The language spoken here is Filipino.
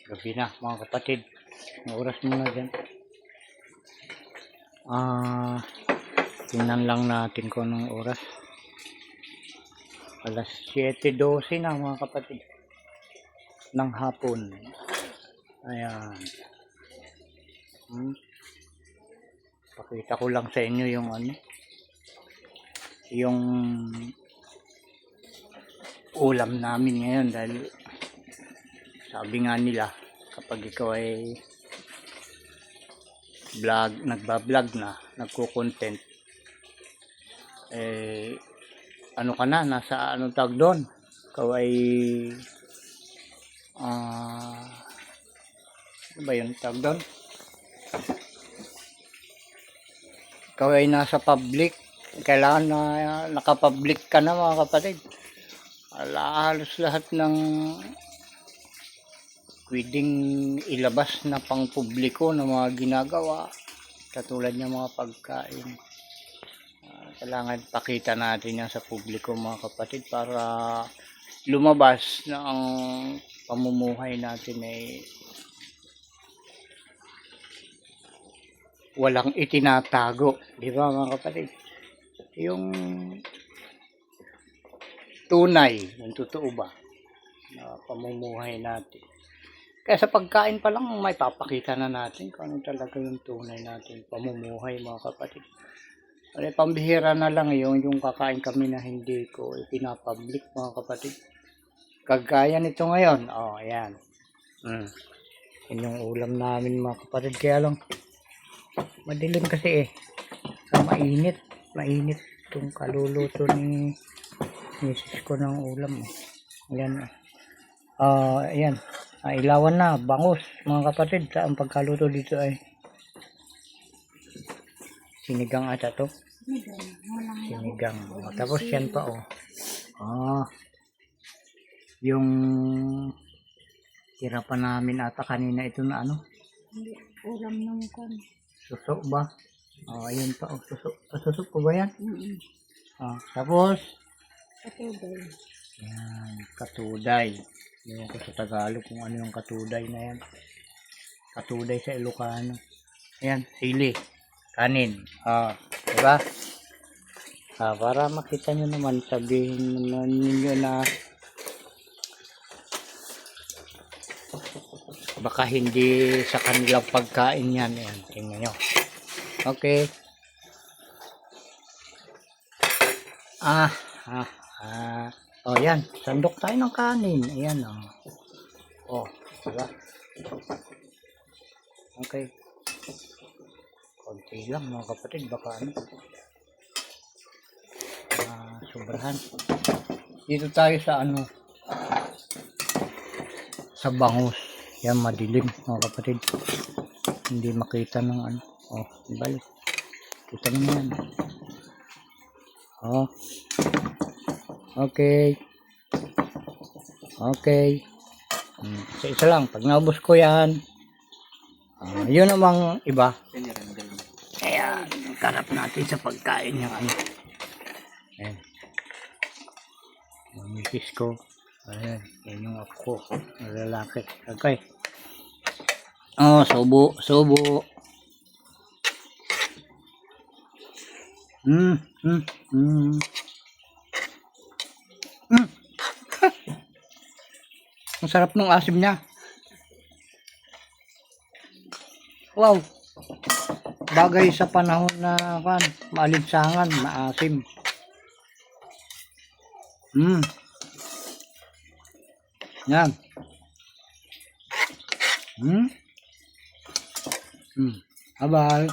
Gabi na mga kapatid. Ang oras muna dyan. Tingnan lang natin kung anong oras. Alas 7:12 na mga kapatid. Ng hapon. Ayan. Pakita ko lang sa inyo yung yung ulam namin ngayon dahil sabi nga nila kapag ikaw ay nagbablog na, nagko-content, ano ka na, nasa anong tag doon, ikaw ay ano ba yung tag doon, ikaw ay nasa public, kailangan na nakapublic ka na mga kapatid. Halos lahat ng pwedeng ilabas na pang publiko na mga ginagawa katulad ng mga pagkain, kailangan pakita natin yan sa publiko mga kapatid para lumabas na ang pamumuhay natin ay walang itinatago, di ba mga kapatid? Yung tunay, yung totoo ba na pamumuhay natin. Kaya sa pagkain pa lang may papakita na natin kung ano talaga yung tunay natin pamumuhay mga kapatid. Pambihira na lang yung kakain kami na hindi ko ipinapublic mga kapatid. Kagaya nito ngayon, ayan. Yun yung ulam namin mga kapatid. Kaya lang madilim kasi mainit itong kaluluto ni misis ko ng ulam. Ayan. Ayan. Ilawan na, bangus mga kapatid. Sa ang pagkaluto dito ay sinigang ata to. Sinigang. Tapos yan pa yung hirapan namin ata kanina ito na ulam ng kon. Suso ba? Ayun pa suso. Suso po ba yan? Tapos Katuday. yan, katuday. Yung ko sa Tagalog kung ano yung katuday na yan. Katuday sa Ilocano. Ayan, sili, kanin. Diba? Para makita nyo naman, sabihin ninyo na baka hindi sa kanilang pagkain yan. Ayan, tingnan nyo. Okay. Yan, sandok tayo ng kanin. Ayan, diba? Okay. Konti lang mga kapatid, baka sobrahan. Dito tayo sa sa bangus. Yan, madilim mga kapatid. Hindi makita ng balik. Kita nyo yan. Okay. Isa lang. Pag naubos ko yan, yun namang iba. Ayan, karap natin sa pagkain yung Ayan. Yung misis ko. Ayan, yan yung ako. Lalaki. Okay. Subo. Ang sarap ng asim niya. Wow. Bagay sa panahon na maalinsangan, maasim. Yan. Abal.